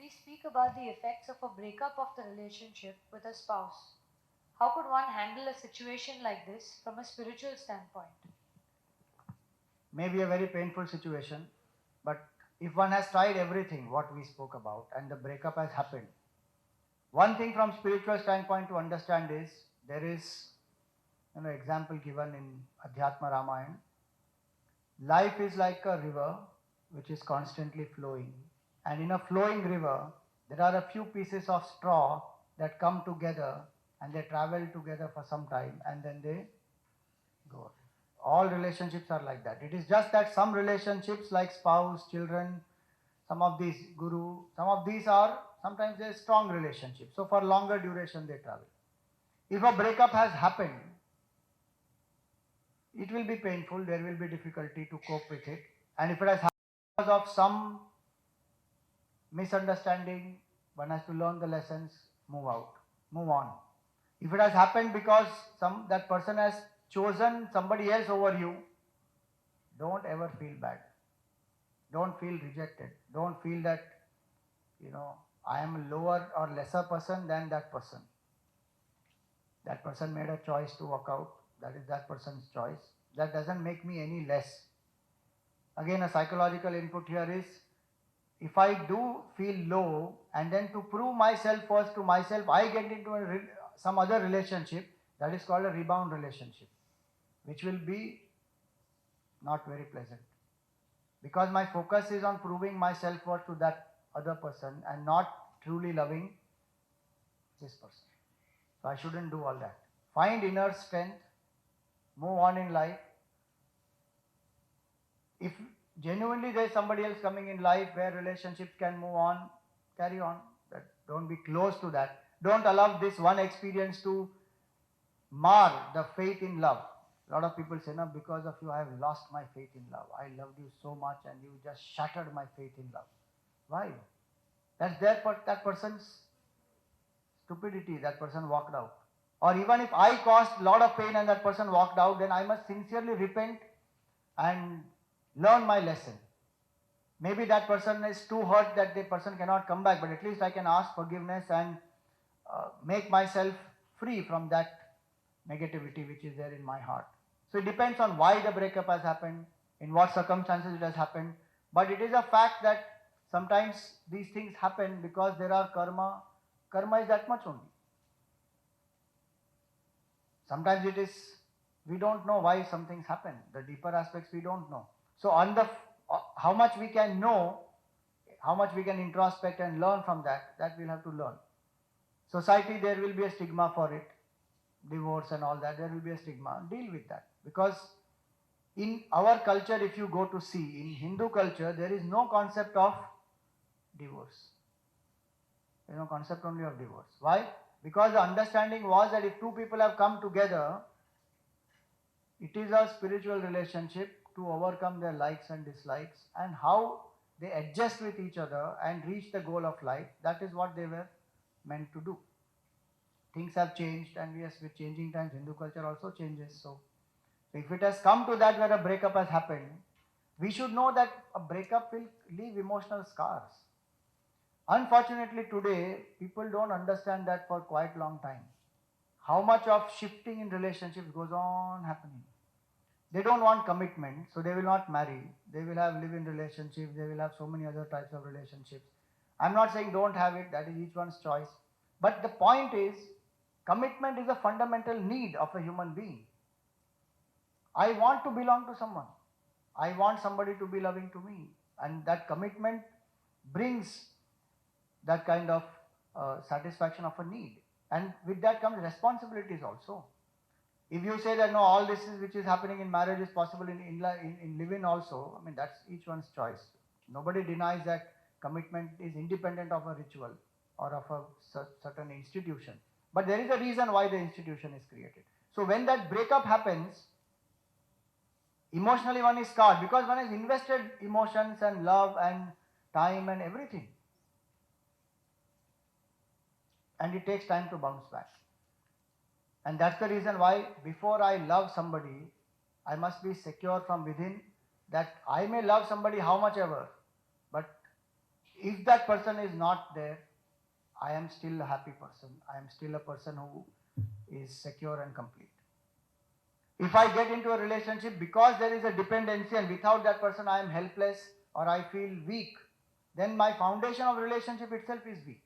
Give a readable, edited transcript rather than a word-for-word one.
we speak about the effects of a breakup of the relationship with a spouse, how could one handle a situation like this from a spiritual standpoint? May be a very painful situation, but if one has tried everything what we spoke about and the breakup has happened, one thing from spiritual standpoint to understand is there is example given in Adhyatma Ramayana. Life is like a river which is constantly flowing, and in a flowing river there are a few pieces of straw that come together and they travel together for some time and then they go. All relationships are like that. It is just that some relationships like spouse, children, some of these guru, some of these are sometimes a strong relationship. So for longer duration they travel. If a breakup has happened, it will be painful, there will be difficulty to cope with it. And if it has happened because of some misunderstanding, one has to learn the lessons, move out, move on. If it has happened because that person has chosen somebody else over you, don't ever feel bad. Don't feel rejected. Don't feel that, I am a lower or lesser person than that person. That person made a choice to walk out. That is that person's choice. That doesn't make me any less. Again, a psychological input here is, if I do feel low and then to prove myself first to myself, I get into some other relationship, that is called a rebound relationship, which will be not very pleasant. Because my focus is on proving my self-worth to that other person and not truly loving this person. So I shouldn't do all that. Find inner strength, move on in life. If genuinely there is somebody else coming in life where relationships can move on, carry on. Don't be close to that. Don't allow this one experience to mar the faith in love. A lot of people say, no, because of you I have lost my faith in love. I loved you so much and you just shattered my faith in love. Why? That's that person's stupidity. That person walked out. Or even if I caused a lot of pain and that person walked out, then I must sincerely repent and learn my lesson. Maybe that person is too hurt that the person cannot come back, but at least I can ask forgiveness and make myself free from that negativity which is there in my heart. So it depends on why the breakup has happened, in what circumstances it has happened, but it is a fact that sometimes these things happen because there are karma. Karma is that much only. Sometimes it is, we don't know why some things happen. The deeper aspects we don't know. So on the how much we can know, how much we can introspect and learn from that we'll have to learn. Society, there will be a stigma for it, divorce and all that, there will be a stigma. Deal with that, because in our culture, if you go to see, in Hindu culture, there is no concept of divorce. There is no concept only of divorce. Why? Because the understanding was that if two people have come together, it is a spiritual relationship to overcome their likes and dislikes, and how they adjust with each other and reach the goal of life. That is what they were meant to do. Things have changed, and yes, with changing times, Hindu culture also changes. So if it has come to that where a breakup has happened, we should know that a breakup will leave emotional scars. Unfortunately, today, people don't understand that for quite a long time. How much of shifting in relationships goes on happening. They don't want commitment, so they will not marry. They will have live-in relationships. They will have so many other types of relationships. I'm not saying don't have it, that is each one's choice. But the point is, commitment is a fundamental need of a human being. I want to belong to someone. I want somebody to be loving to me. And that commitment brings that kind of satisfaction of a need. And with that comes responsibilities also. If you say that no, all this is which is happening in marriage is possible in live-in also, I mean, that's each one's choice. Nobody denies that commitment is independent of a ritual or of a certain institution. But there is a reason why the institution is created. So when that breakup happens, emotionally one is scarred because one has invested emotions and love and time and everything. And it takes time to bounce back. And that's the reason why before I love somebody, I must be secure from within that I may love somebody how much ever, but If that person is not there, I am still a happy person. I am still a person who is secure and complete. If I get into a relationship because there is a dependency and without that person I am helpless or I feel weak, then my foundation of relationship itself is weak.